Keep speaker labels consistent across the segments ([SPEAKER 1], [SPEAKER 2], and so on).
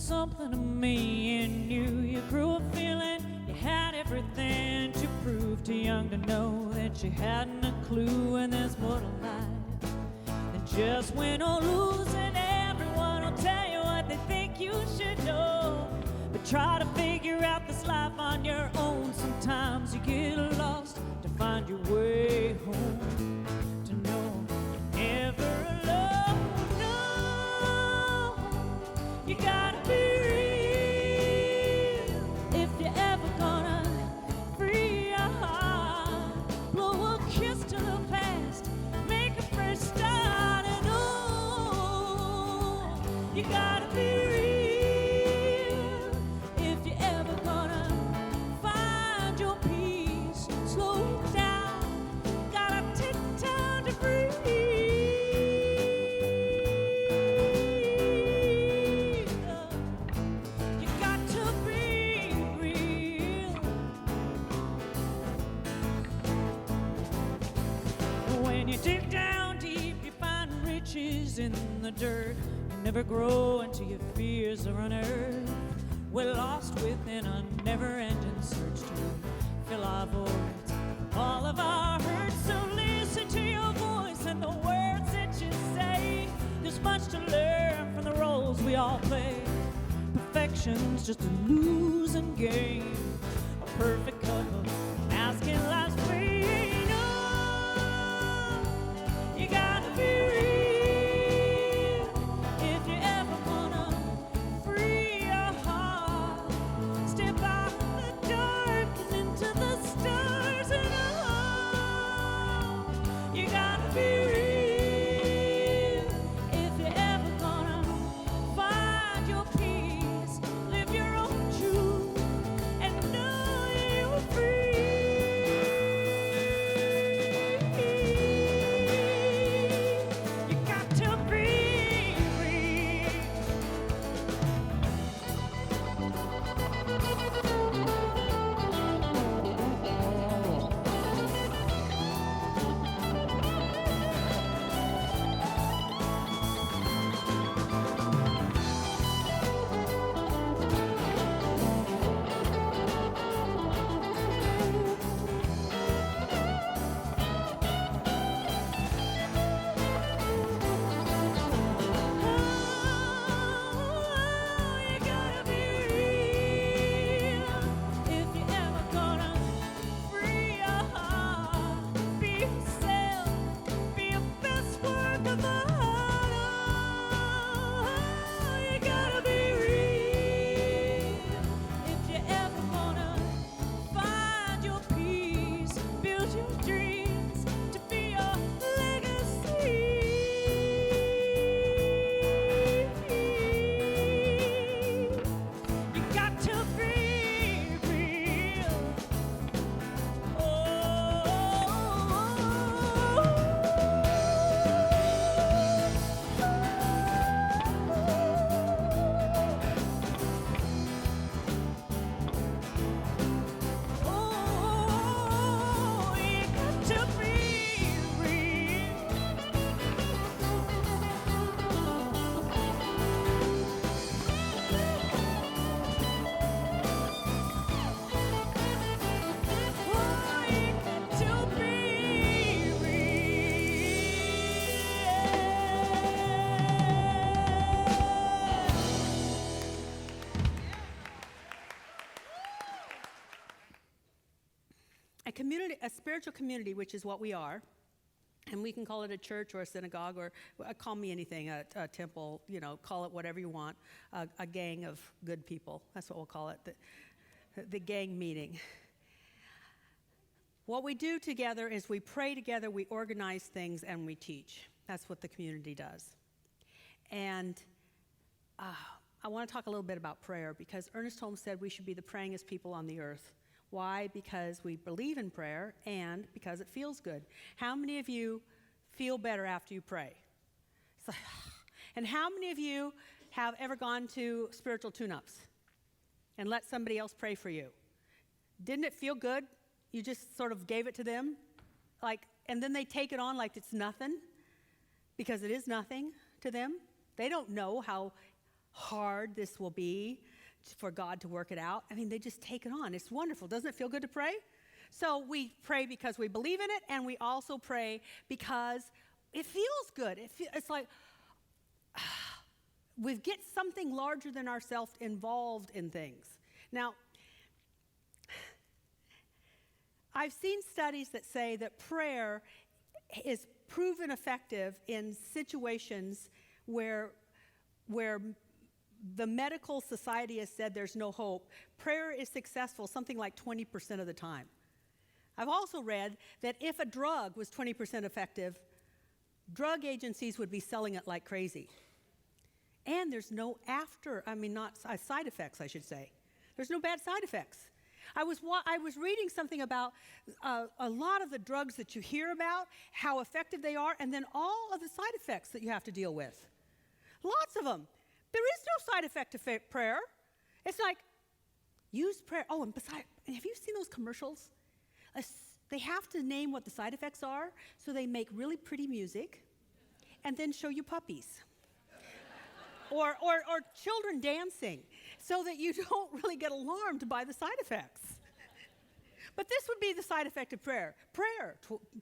[SPEAKER 1] something to me and you grew up feeling you had everything to prove, too young to know that you hadn't a clue in this mortal life. And just win or lose, and everyone will tell you what they think you should know. But try to figure out this life on your own. Sometimes you get lost to find your way home. To know you're never alone. No, you gotta be real if you're ever gonna free your heart. Blow a kiss to the past, make a fresh start, and oh, you gotta be real. Dig down deep, you find riches in the dirt. You never grow until your fears are unearthed. We're lost within a never-ending search to fill our voids, all of our hurts. So listen to your voice and the words that you say. There's much to learn from the roles we all play. Perfection's just a losing game, a perfect couple asking life's way. You gotta be real if you're ever gonna free your heart. Step out of the dark and into the stars, and oh, you gotta be real if you're ever gonna find your peace. Live your own truth and know you're free.
[SPEAKER 2] A spiritual community, which is what we are, and we can call it a church or a synagogue, or call me anything, a temple, call it whatever you want, a gang of good people. That's what we'll call it, the gang meeting. What we do together is we pray together, we organize things, and we teach. That's what the community does. And I want to talk a little bit about prayer, because Ernest Holmes said we should be the prayingest people on the earth. Why? Because we believe in prayer and because it feels good. How many of you feel better after you pray? It's like, and how many of you have ever gone to spiritual tune-ups and let somebody else pray for you? Didn't it feel good? You just sort of gave it to them, and then they take it on like it's nothing, because it is nothing to them. They don't know how hard this will be for God to work it out. I mean, they just take it on. It's wonderful. Doesn't it feel good to pray? So we pray because we believe in it, and we also pray because it feels good. It's like we get something larger than ourselves involved in things. Now, I've seen studies that say that prayer is proven effective in situations where the medical society has said there's no hope. Prayer is successful something like 20% of the time. I've also read that if a drug was 20% effective, drug agencies would be selling it like crazy. And there's no side effects, I should say. There's no bad side effects. I was reading something about a lot of the drugs that you hear about, how effective they are, and then all of the side effects that you have to deal with. Lots of them. There is no side effect to prayer. It's like, use prayer. Oh, and besides, have you seen those commercials? They have to name what the side effects are, so they make really pretty music and then show you puppies. or children dancing, so that you don't really get alarmed by the side effects. But this would be the side effect of prayer. Prayer,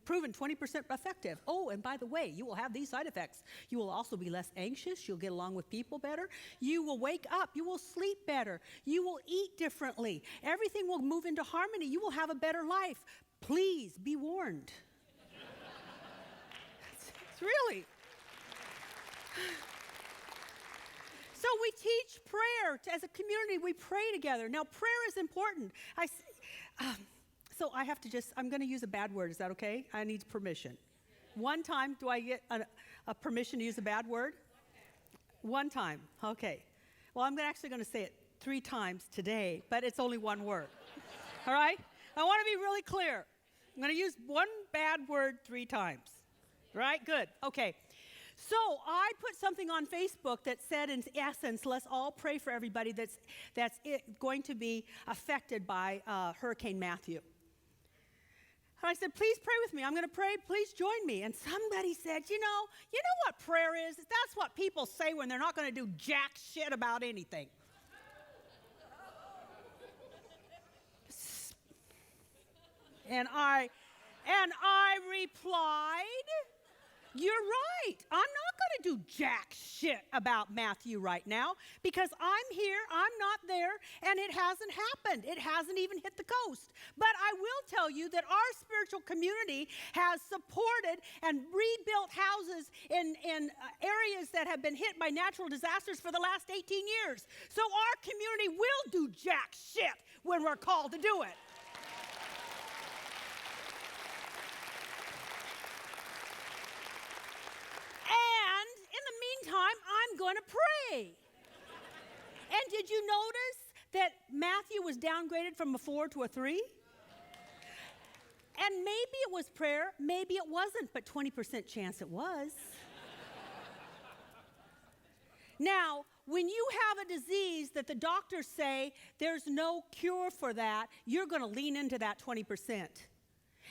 [SPEAKER 2] proven 20% effective. Oh, and by the way, you will have these side effects. You will also be less anxious. You'll get along with people better. You will wake up. You will sleep better. You will eat differently. Everything will move into harmony. You will have a better life. Please be warned. It's really. So we teach prayer as a community. We pray together. Now, prayer is important. So I'm going to use a bad word. Is that okay? I need permission. One time, do I get a permission to use a bad word? One time. Okay. Well, I'm actually going to say it 3 times today, but it's only one word. All right? I want to be really clear. I'm going to use one bad word 3 times. Right? Good. Okay. So I put something on Facebook that said, in essence, let's all pray for everybody that's going to be affected by Hurricane Matthew. And I said, please pray with me. I'm going to pray. Please join me. And somebody said, you know what prayer is? That's what people say when they're not going to do jack shit about anything. And I replied, you're right. I'm not going to do jack shit about Matthew right now, because I'm here, I'm not there, and it hasn't happened. It hasn't even hit the coast. But I will tell you that our spiritual community has supported and rebuilt houses in areas that have been hit by natural disasters for the last 18 years. So our community will do jack shit when we're called to do it. I'm going to pray. And did you notice that Matthew was downgraded from a 4 to a 3? And maybe it was prayer, maybe it wasn't, but 20% chance it was. Now, when you have a disease that the doctors say there's no cure for that, you're going to lean into that 20%.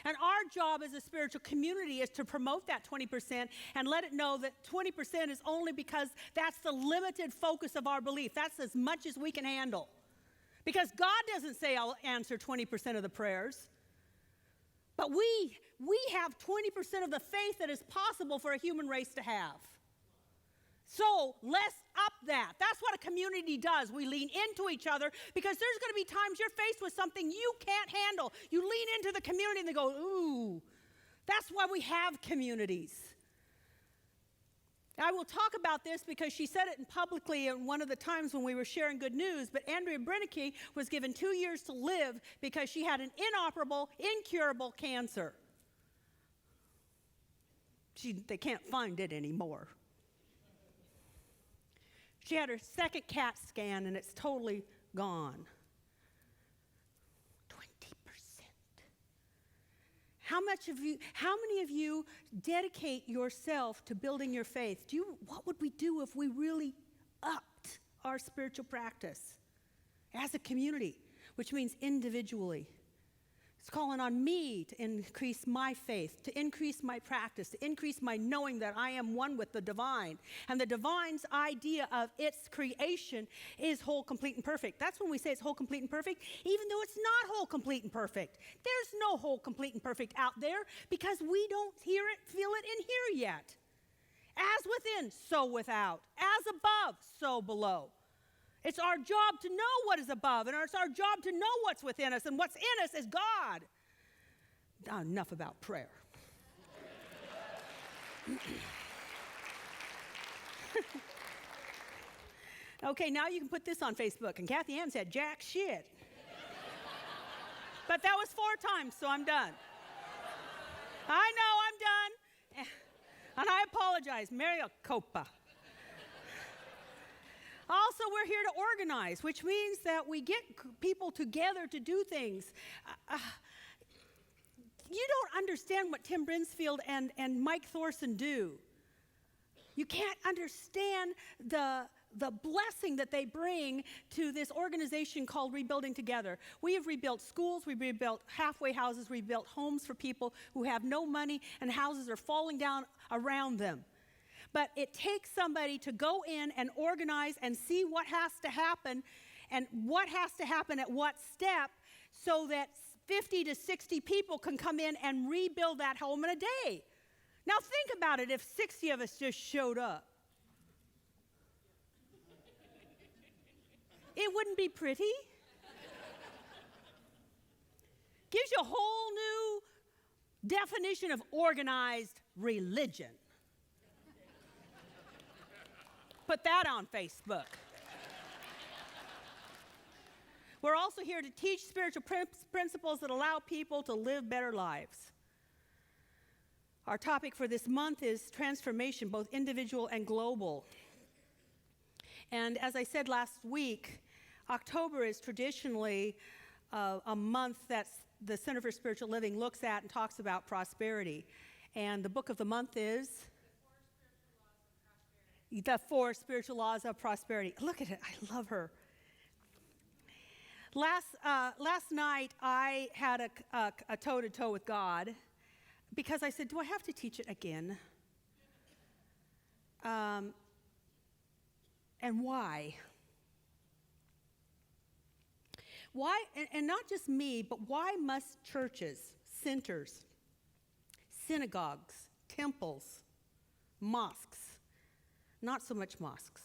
[SPEAKER 2] And our job as a spiritual community is to promote that 20% and let it know that 20% is only because that's the limited focus of our belief. That's as much as we can handle. Because God doesn't say I'll answer 20% of the prayers. But we have 20% of the faith that is possible for a human race to have. So let's up that. That's what a community does. We lean into each other, because there's going to be times you're faced with something you can't handle. You lean into the community and they go, ooh. That's why we have communities. I will talk about this because she said it publicly in one of the times when we were sharing good news, but Andrea Brennicke was given 2 years to live because she had an inoperable, incurable cancer. They can't find it anymore. She had her second CAT scan, and it's totally gone. 20%. How many of you dedicate yourself to building your faith? What would we do if we really upped our spiritual practice as a community, which means individually? It's calling on me to increase my faith, to increase my practice, to increase my knowing that I am one with the divine. And the divine's idea of its creation is whole, complete, and perfect. That's when we say it's whole, complete, and perfect, even though it's not whole, complete, and perfect. There's no whole, complete, and perfect out there because we don't hear it, feel it in here yet. As within, so without. As above, so below. It's our job to know what is above, and it's our job to know what's within us, and what's in us is God. Now, enough about prayer. Okay, now you can put this on Facebook, and Kathianne said, jack shit. But that was 4 times, so I'm done. I know, I'm done. And I apologize, Maria Copa. Also, we're here to organize, which means that we get people together to do things. You don't understand what Tim Brinsfield and Mike Thorson do. You can't understand the blessing that they bring to this organization called Rebuilding Together. We have rebuilt schools, we've rebuilt halfway houses, we've built homes for people who have no money and houses are falling down around them. But it takes somebody to go in and organize and see what has to happen and what has to happen at what step so that 50 to 60 people can come in and rebuild that home in a day. Now think about it if 60 of us just showed up. It wouldn't be pretty. Gives you a whole new definition of organized religion. Put that on Facebook. We're also here to teach spiritual principles that allow people to live better lives. Our topic for this month is transformation, both individual and global. And as I said last week, October is traditionally a month that the Center for Spiritual Living looks at and talks about prosperity. And the book of the month is The 4 Spiritual Laws of Prosperity. Look at it. I love her. Last night, I had a toe-to-toe with God because I said, do I have to teach it again? And why? Why, and not just me, but why must churches, centers, synagogues, temples, mosques, not so much mosques,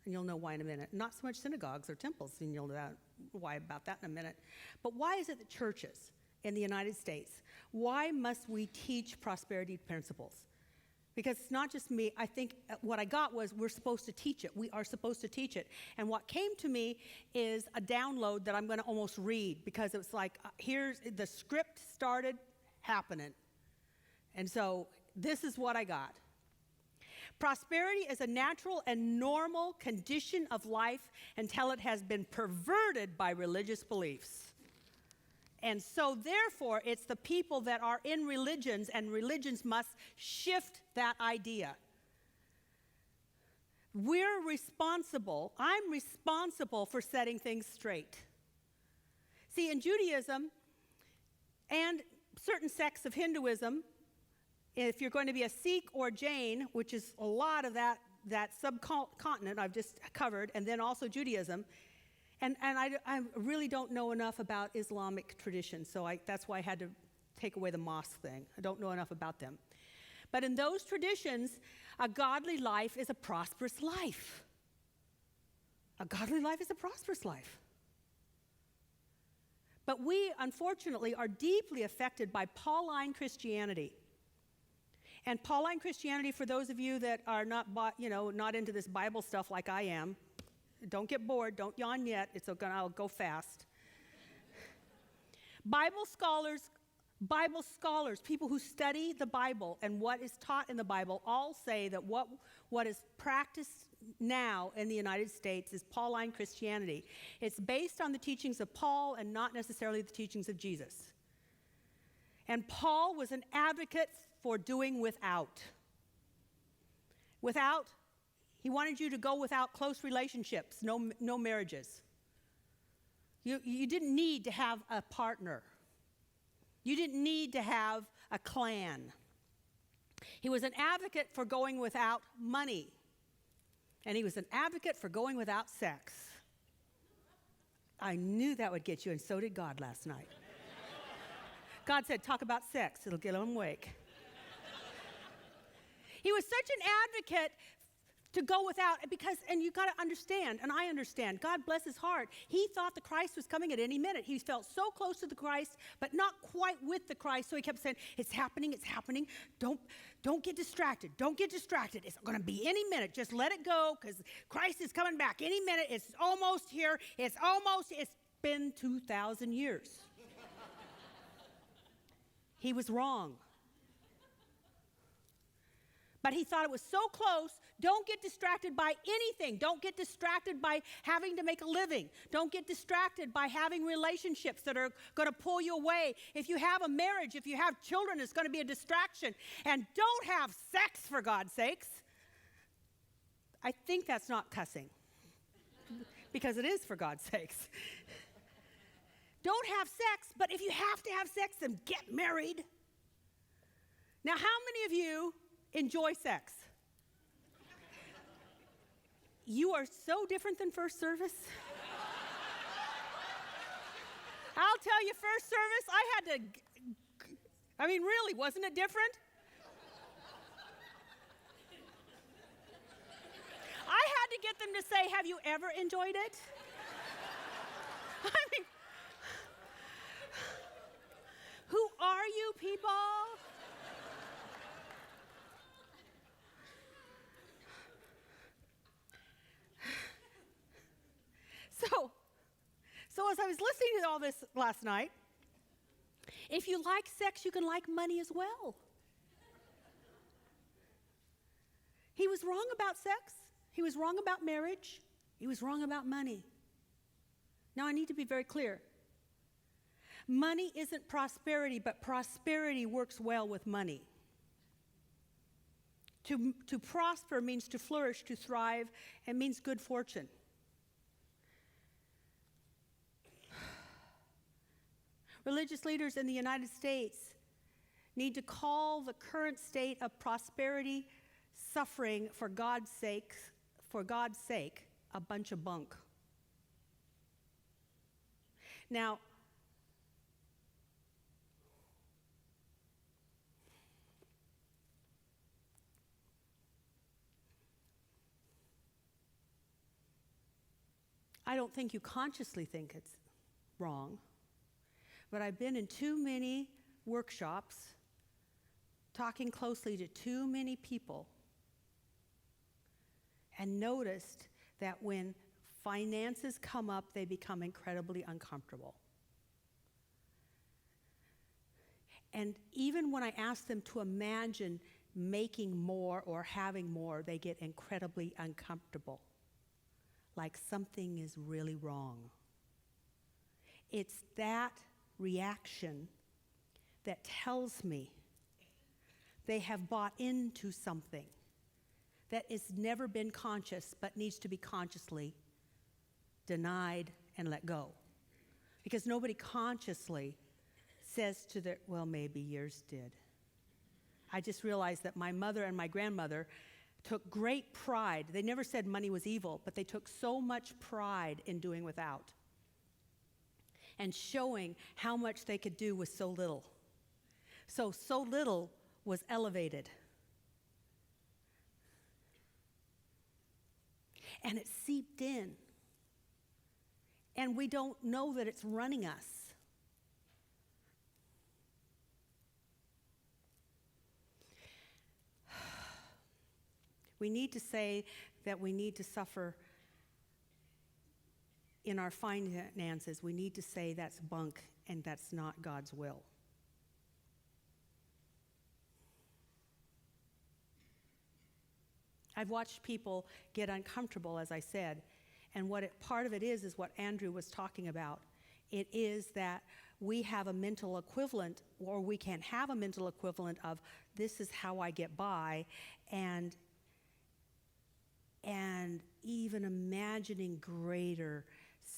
[SPEAKER 2] and you'll know why in a minute, not so much synagogues or temples, and you'll know why about that in a minute, but why is it that churches in the United States, why must we teach prosperity principles? Because it's not just me. I think what I got was we're supposed to teach it. We are supposed to teach it. And what came to me is a download that I'm going to almost read because it was like, here's the script started happening. And so this is what I got. Prosperity is a natural and normal condition of life until it has been perverted by religious beliefs. And so, therefore, it's the people that are in religions, and religions must shift that idea. We're responsible, I'm responsible for setting things straight. See, in Judaism and certain sects of Hinduism, if you're going to be a Sikh or Jain, which is a lot of that subcontinent I've just covered, and then also Judaism, and I really don't know enough about Islamic tradition, so that's why I had to take away the mosque thing. I don't know enough about them. But in those traditions, a godly life is a prosperous life. A godly life is a prosperous life. But we, unfortunately, are deeply affected by Pauline Christianity. And Pauline Christianity, for those of you that are not into this Bible stuff like I am, don't get bored, don't yawn yet, I'll go fast. Bible scholars, people who study the Bible and what is taught in the Bible, all say that what is practiced now in the United States is Pauline Christianity. It's based on the teachings of Paul and not necessarily the teachings of Jesus. And Paul was an advocate for doing without. He wanted you to go without close relationships, no marriages. You didn't need to have a partner. You didn't need to have a clan. He was an advocate for going without money. And he was an advocate for going without sex. I knew that would get you, and so did God last night. God said, talk about sex. It'll get them awake. He was such an advocate to go without, because, and you got to understand, and I understand, God bless his heart. He thought the Christ was coming at any minute. He felt so close to the Christ, but not quite with the Christ. So he kept saying, it's happening, it's happening. Don't get distracted. Don't get distracted. It's going to be any minute. Just let it go, because Christ is coming back any minute. It's almost here. It's been 2,000 years. He was wrong. But he thought it was so close. Don't get distracted by anything. Don't get distracted by having to make a living. Don't get distracted by having relationships that are going to pull you away. If you have a marriage, if you have children, it's going to be a distraction. And don't have sex, for God's sakes. I think that's not cussing, because it is for God's sakes. Don't have sex, but if you have to have sex, then get married. Now, how many of you enjoy sex? You are so different than first service. I'll tell you, first service, really, wasn't it different? I had to get them to say, have you ever enjoyed it? Who are you people? So as I was listening to all this last night, if you like sex, you can like money as well. He was wrong about sex. He was wrong about marriage. He was wrong about money. Now, I need to be very clear. Money isn't prosperity, but prosperity works well with money. To prosper means to flourish, to thrive, and means good fortune. Religious leaders in the United States need to call the current state of prosperity, suffering for God's sake, a bunch of bunk. Now, I don't think you consciously think it's wrong, but I've been in too many workshops talking closely to too many people and noticed that when finances come up, they become incredibly uncomfortable. And even when I ask them to imagine making more or having more, they get incredibly uncomfortable, like something is really wrong. It's that reaction that tells me they have bought into something that has never been conscious but needs to be consciously denied and let go. Because nobody consciously says to their, well, maybe yours did. I just realized that my mother and my grandmother took great pride. They never said money was evil, but they took so much pride in doing without and showing how much they could do with so little. So little was elevated. And it seeped in. And we don't know that it's running us. We need to say that we need to suffer in our finances. We need to say that's bunk and that's not God's will. I've watched people get uncomfortable, as I said, and part of it is what Andrew was talking about. It is that we have a mental equivalent, or we can have a mental equivalent of, this is how I get by, and even imagining greater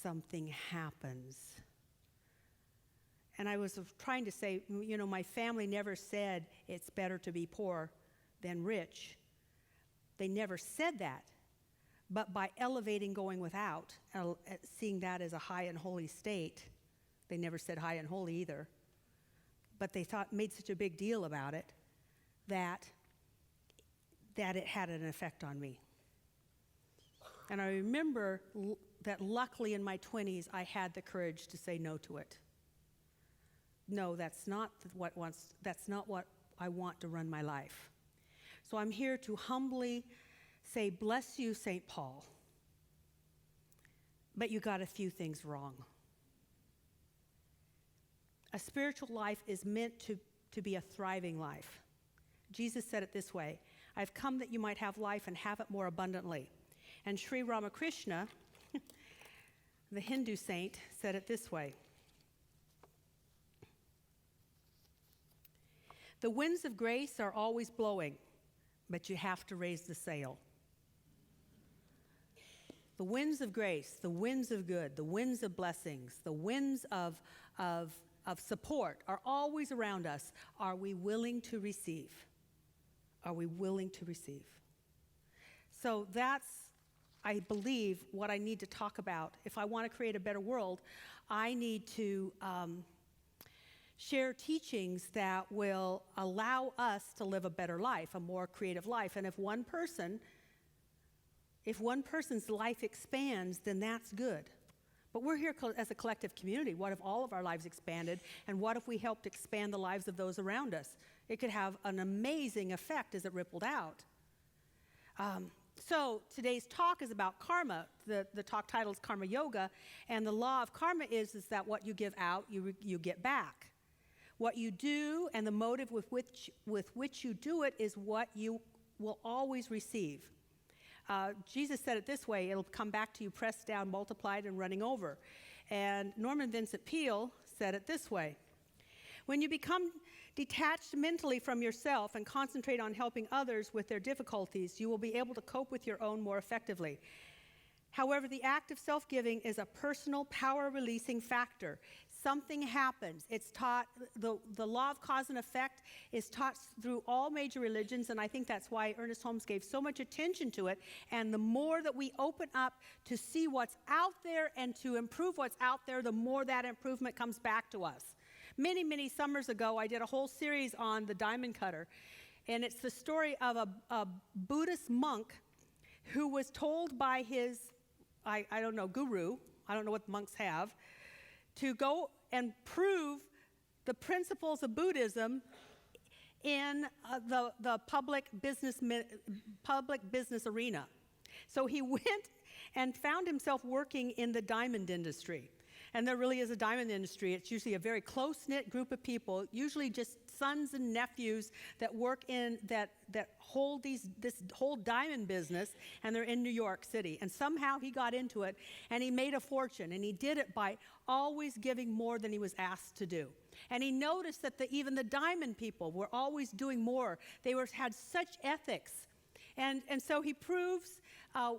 [SPEAKER 2] something happens. And I was trying to say, my family never said it's better to be poor than rich. They never said that. But by elevating going without, seeing that as a high and holy state, they never said high and holy either, but they made such a big deal about it that it had an effect on me. And I remember that luckily in my 20s, I had the courage to say no to it. No, that's not what I want to run my life. So I'm here to humbly say, bless you, St. Paul, but you got a few things wrong. A spiritual life is meant to be a thriving life. Jesus said it this way, I've come that you might have life and have it more abundantly. And Sri Ramakrishna, the Hindu saint, said it this way. The winds of grace are always blowing, but you have to raise the sail. The winds of grace, the winds of good, the winds of blessings, the winds of support are always around us. Are we willing to receive? Are we willing to receive? So that's, I believe, what I need to talk about. If I want to create a better world, I need to share teachings that will allow us to live a better life, a more creative life. And if one person's life expands, then that's good. But we're here as a collective community. What if all of our lives expanded? And what if we helped expand the lives of those around us? It could have an amazing effect as it rippled out. So today's talk is about karma. The talk title is Karma Yoga. And the law of karma is that what you give out, you get back. What you do and the motive with which you do it is what you will always receive. Jesus said it this way, it'll come back to you pressed down, multiplied, and running over. And Norman Vincent Peale said it this way, when you become detached mentally from yourself and concentrate on helping others with their difficulties, you will be able to cope with your own more effectively. However, the act of self-giving is a personal power-releasing factor. Something happens. It's taught, the law of cause and effect is taught through all major religions, and I think that's why Ernest Holmes gave so much attention to it. And the more that we open up to see what's out there and to improve what's out there, the more that improvement comes back to us. Many, many summers ago, I did a whole series on the diamond cutter, and it's the story of a Buddhist monk who was told by his, I don't know, guru, I don't know what monks have, to go and prove the principles of Buddhism in the public business arena. So he went and found himself working in the diamond industry. And there really is a diamond industry. It's usually a very close-knit group of people, usually just sons and nephews that work in, that hold this whole diamond business, and they're in New York City. And somehow he got into it, and he made a fortune, and he did it by always giving more than he was asked to do. And he noticed that even the diamond people were always doing more. They had such ethics. And so he proves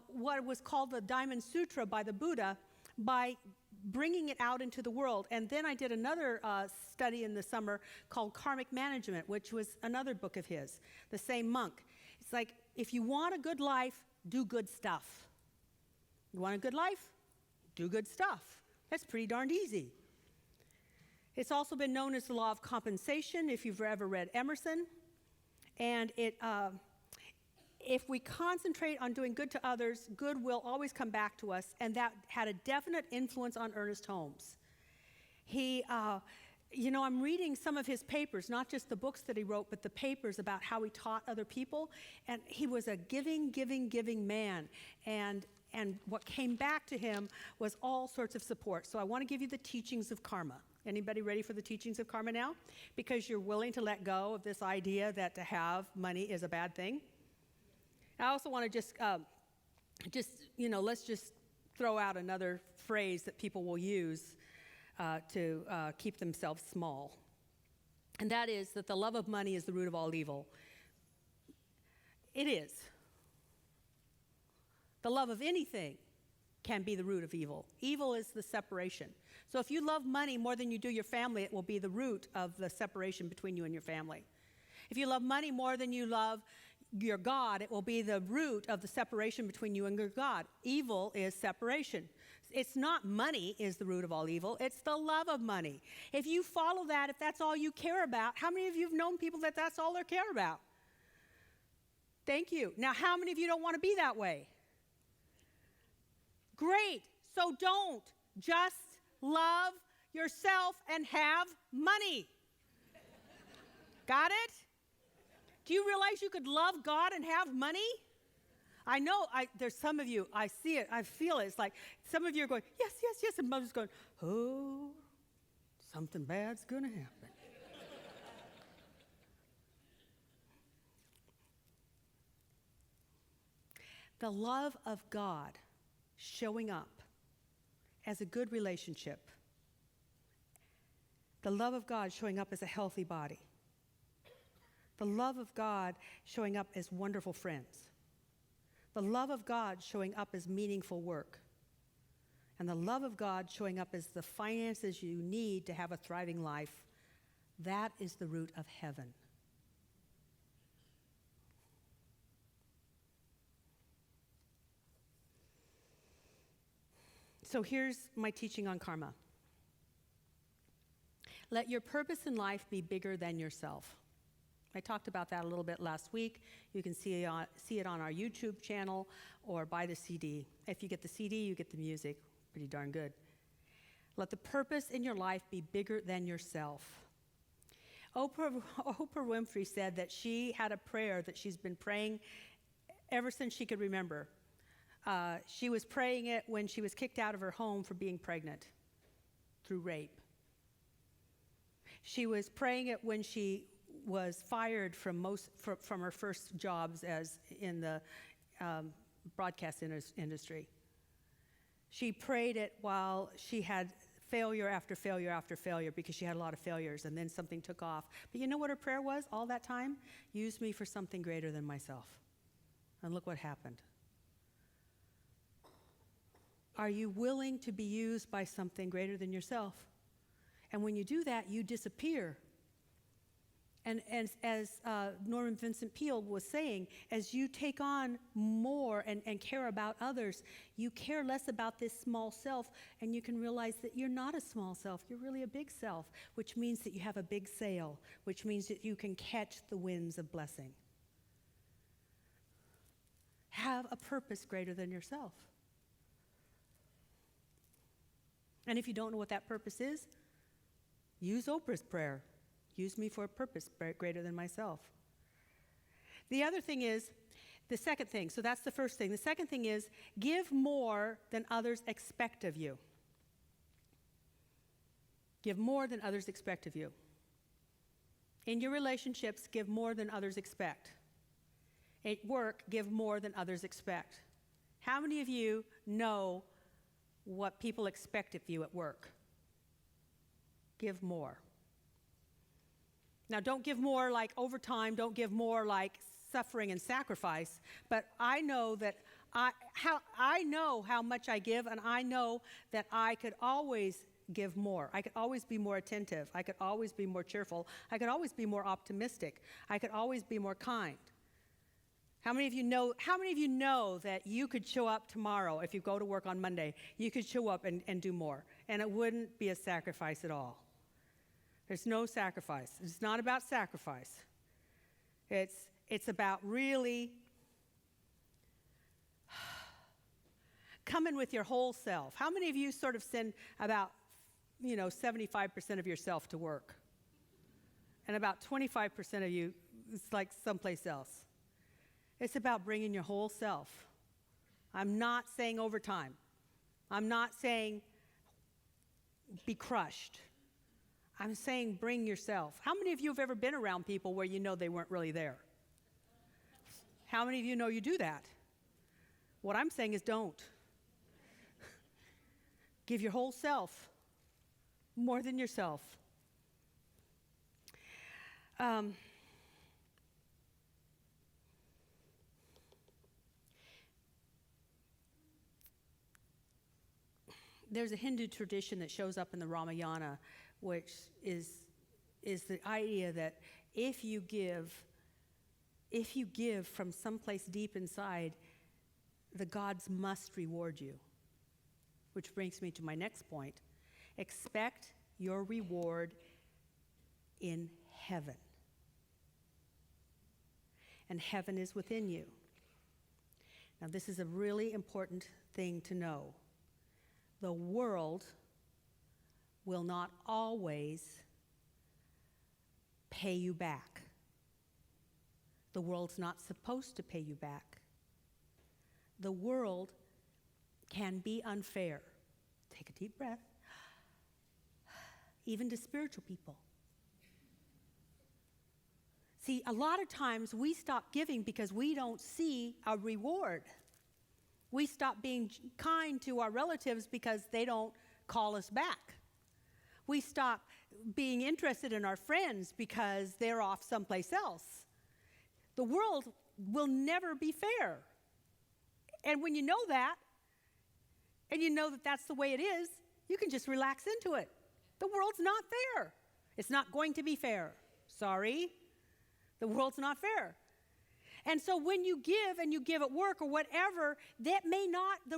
[SPEAKER 2] what was called the Diamond Sutra by the Buddha by bringing it out into the world. And then I did another study in the summer called Karmic Management, which was another book of his, the same monk. It's like, if you want a good life, do good stuff. You want a good life? Do good stuff. That's pretty darned easy. It's also been known as the law of compensation, if you've ever read Emerson. And if we concentrate on doing good to others, good will always come back to us, and that had a definite influence on Ernest Holmes. I'm reading some of his papers, not just the books that he wrote, but the papers about how he taught other people, and he was a giving man, and what came back to him was all sorts of support. So I want to give you the teachings of karma. Anybody ready for the teachings of karma now? Because you're willing to let go of this idea that to have money is a bad thing. I also want to let's just throw out another phrase that people will use to keep themselves small. And that is that the love of money is the root of all evil. It is. The love of anything can be the root of evil. Evil is the separation. So if you love money more than you do your family, it will be the root of the separation between you and your family. If you love money more than you love your God, it will be the root of the separation between you and your God. Evil is separation. It's not money is the root of all evil. It's the love of money. If you follow that, if that's all you care about, how many of you have known people that that's all they care about? Thank you. Now, how many of you don't want to be that way? Great. So don't. Just love yourself and have money. Got it? Do you realize you could love God and have money? I know there's some of you, I see it, I feel it. It's like some of you are going, yes, yes, yes, and mother's going, oh, something bad's going to happen. The love of God showing up as a good relationship. The love of God showing up as a healthy body. The love of God showing up as wonderful friends. The love of God showing up as meaningful work. And the love of God showing up as the finances you need to have a thriving life. That is the root of heaven. So here's my teaching on karma. Let your purpose in life be bigger than yourself. I talked about that a little bit last week. You can see it on our YouTube channel or buy the CD. If you get the CD, you get the music. Pretty darn good. Let the purpose in your life be bigger than yourself. Oprah Winfrey said that she had a prayer that she's been praying ever since she could remember. She was praying it when she was kicked out of her home for being pregnant through rape. She was praying it when she was fired from her first jobs as in the broadcast industry. She prayed it while she had failure after failure after failure because she had a lot of failures, and then something took off. But you know what her prayer was all that time? Use me for something greater than myself. And look what happened. Are you willing to be used by something greater than yourself? And when you do that, you disappear. And as Norman Vincent Peale was saying, as you take on more and care about others, you care less about this small self, and you can realize that you're not a small self. You're really a big self, which means that you have a big sail, which means that you can catch the winds of blessing. Have a purpose greater than yourself. And if you don't know what that purpose is, use Oprah's prayer. Use me for a purpose greater than myself. The other thing is, the second thing, so that's the first thing. The second thing is, give more than others expect of you. Give more than others expect of you. In your relationships, give more than others expect. At work, give more than others expect. How many of you know what people expect of you at work? Give more. Now, don't give more like overtime, don't give more like suffering and sacrifice, but I know that I know how much I give, and I know that I could always give more. I could always be more attentive. I could always be more cheerful. I could always be more optimistic. I could always be more kind. How many of you know that you could show up tomorrow if you go to work on Monday? You could show up and do more, and it wouldn't be a sacrifice at all. There's no sacrifice. It's not about sacrifice. It's about really coming with your whole self. How many of you sort of send about, 75% of yourself to work? And about 25% of you, it's like someplace else. It's about bringing your whole self. I'm not saying overtime. I'm not saying be crushed. I'm saying bring yourself. How many of you have ever been around people where you know they weren't really there? How many of you know you do that? What I'm saying is don't. Give your whole self, more than yourself. there's a Hindu tradition that shows up in the Ramayana, which is the idea that if you give from someplace deep inside, the gods must reward you. Which brings me to my next point. Expect your reward in heaven. And heaven is within you. Now, this is a really important thing to know. The world will not always pay you back. The world's not supposed to pay you back. The world can be unfair. Take a deep breath. Even to spiritual people. See, a lot of times we stop giving because we don't see a reward. We stop being kind to our relatives because they don't call us back. We stop being interested in our friends because they're off someplace else. The world will never be fair. And when you know that, and you know that that's the way it is, you can just relax into it. The world's not fair. It's not going to be fair. Sorry. The world's not fair. And so when you give and you give at work or whatever, the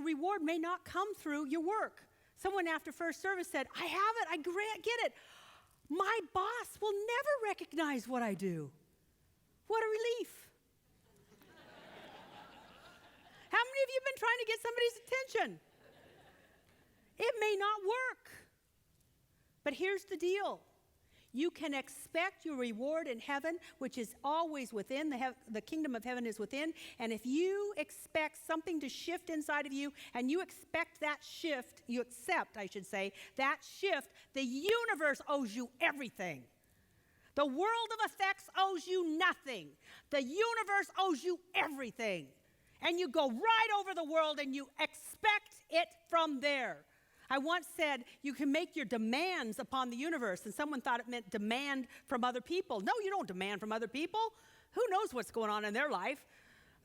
[SPEAKER 2] reward may not come through your work. Someone after first service said, I have it, I get it. My boss will never recognize what I do. What a relief. How many of you have been trying to get somebody's attention? It may not work. But here's the deal. You can expect your reward in heaven, which is always within. The kingdom of heaven is within. And if you expect something to shift inside of you, and you expect that shift, you accept, I should say, that shift, the universe owes you everything. The world of effects owes you nothing. The universe owes you everything. And you go right over the world and you expect it from there. I once said you can make your demands upon the universe, and someone thought it meant demand from other people. No, you don't demand from other people. Who knows what's going on in their life?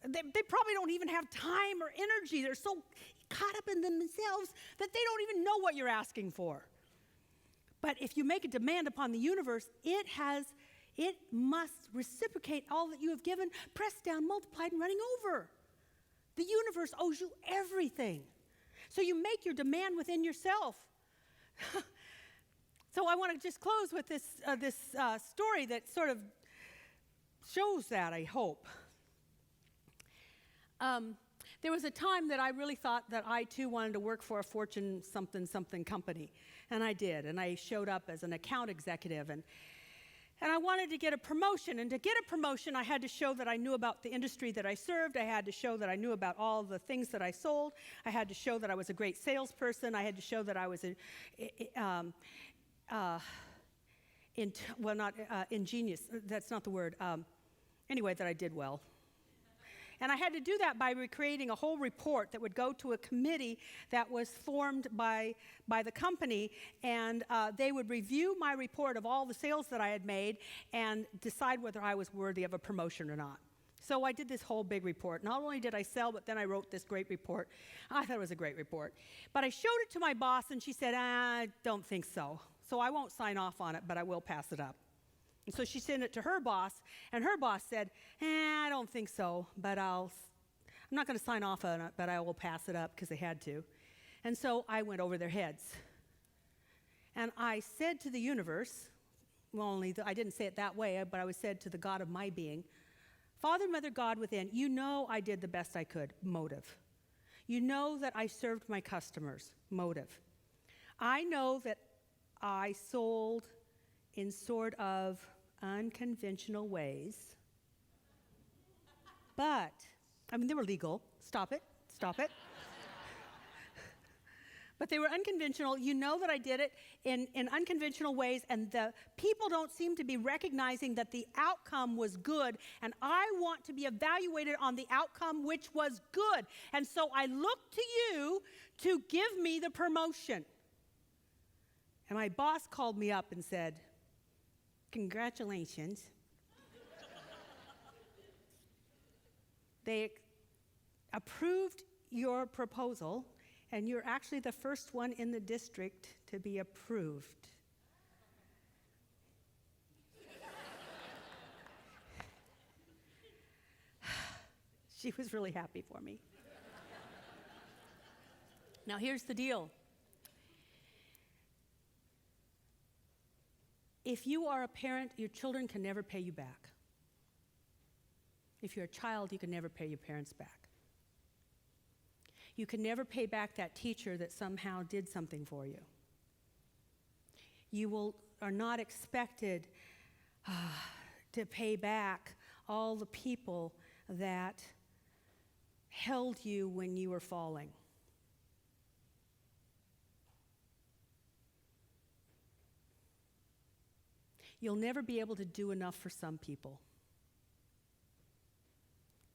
[SPEAKER 2] They probably don't even have time or energy. They're so caught up in themselves that they don't even know what you're asking for. But if you make a demand upon the universe, it must reciprocate all that you have given, pressed down, multiplied, and running over. The universe owes you everything. So you make your demand within yourself. So I want to just close with this story that sort of shows that, I hope. There was a time that I really thought that I too wanted to work for a Fortune something company. And I did. And I showed up as an account executive. And I wanted to get a promotion. And to get a promotion, I had to show that I knew about the industry that I served. I had to show that I knew about all the things that I sold. I had to show that I was a great salesperson. I had to show that I was ingenious. That's not the word. Anyway, that I did well. And I had to do that by recreating a whole report that would go to a committee that was formed by the company, and they would review my report of all the sales that I had made and decide whether I was worthy of a promotion or not. So I did this whole big report. Not only did I sell, but then I wrote this great report. I thought it was a great report. But I showed it to my boss, and she said, I don't think so. So I won't sign off on it, but I will pass it up. And so she sent it to her boss, and her boss said, I don't think so, but I'm not going to sign off on it, but I will pass it up because they had to. And so I went over their heads. And I said to the universe, I didn't say it that way, but I said to the God of my being, Father, Mother, God within, you know I did the best I could, motive. You know that I served my customers, motive. I know that I sold in sort of unconventional ways. But, they were legal. Stop it. But they were unconventional. You know that I did it in unconventional ways, and the people don't seem to be recognizing that the outcome was good, and I want to be evaluated on the outcome which was good. And so I look to you to give me the promotion. And my boss called me up and said, congratulations. They approved your proposal, And you're actually the first one in the district to be approved. She was really happy for me. Now, here's the deal. If you are a parent, your children can never pay you back. If you're a child, you can never pay your parents back. You can never pay back that teacher that somehow did something for you. You are not expected to pay back all the people that held you when you were falling. You'll never be able to do enough for some people.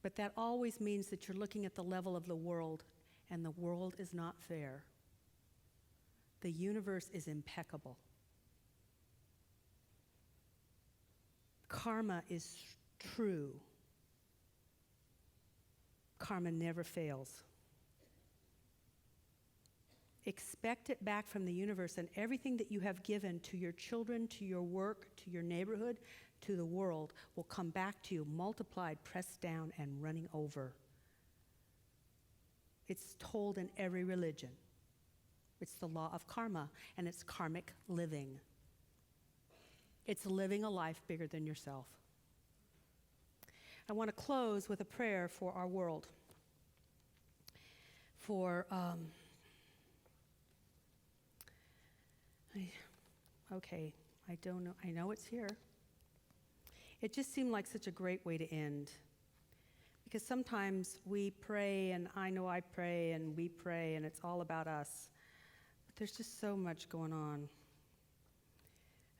[SPEAKER 2] But that always means that you're looking at the level of the world, and the world is not fair. The universe is impeccable. Karma is true. Karma never fails. Expect it back from the universe, and everything that you have given to your children, to your work, to your neighborhood, to the world will come back to you, multiplied, pressed down, and running over. It's told in every religion. It's the law of karma, and it's karmic living. It's living a life bigger than yourself. I want to close with a prayer for our world. I don't know. I know it's here. It just seemed like such a great way to end. Because sometimes we pray, and I know I pray, and we pray, and it's all about us. But there's just so much going on.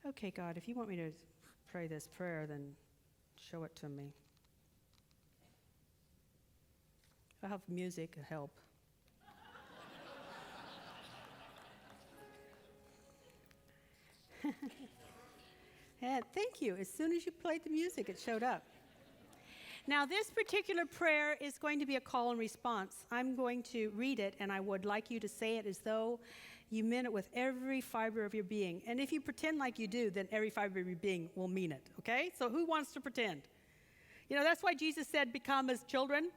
[SPEAKER 2] Okay, God, if you want me to pray this prayer, then show it to me. If I have music, it'll help. Yeah, thank you. As soon as you played the music, it showed up. Now, this particular prayer is going to be a call and response. I'm going to read it, and I would like you to say it as though you meant it with every fiber of your being. And if you pretend like you do, then every fiber of your being will mean it, okay? So who wants to pretend? You know, that's why Jesus said, become as children,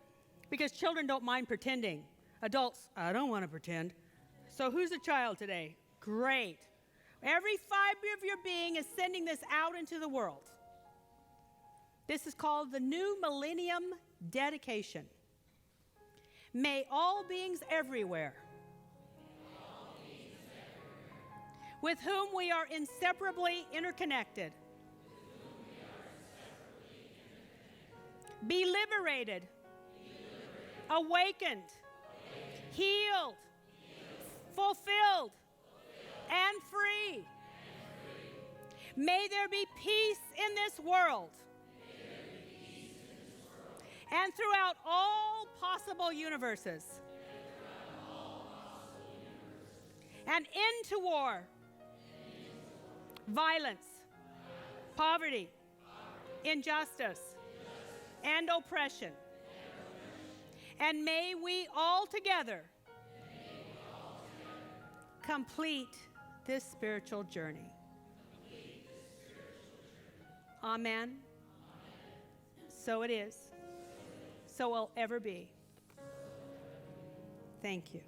[SPEAKER 2] because children don't mind pretending. Adults, I don't want to pretend. So who's a child today? Great. Every fiber of your being is sending this out into the world. This is called the New Millennium Dedication. May all beings everywhere, with whom we are inseparably interconnected, be liberated, awakened, healed, fulfilled, and free. May there be peace in this world and throughout all possible universes. An end to war, violence, poverty, injustice, and oppression. And may we all together complete this spiritual journey. Amen. So it is. So will ever be. Thank you.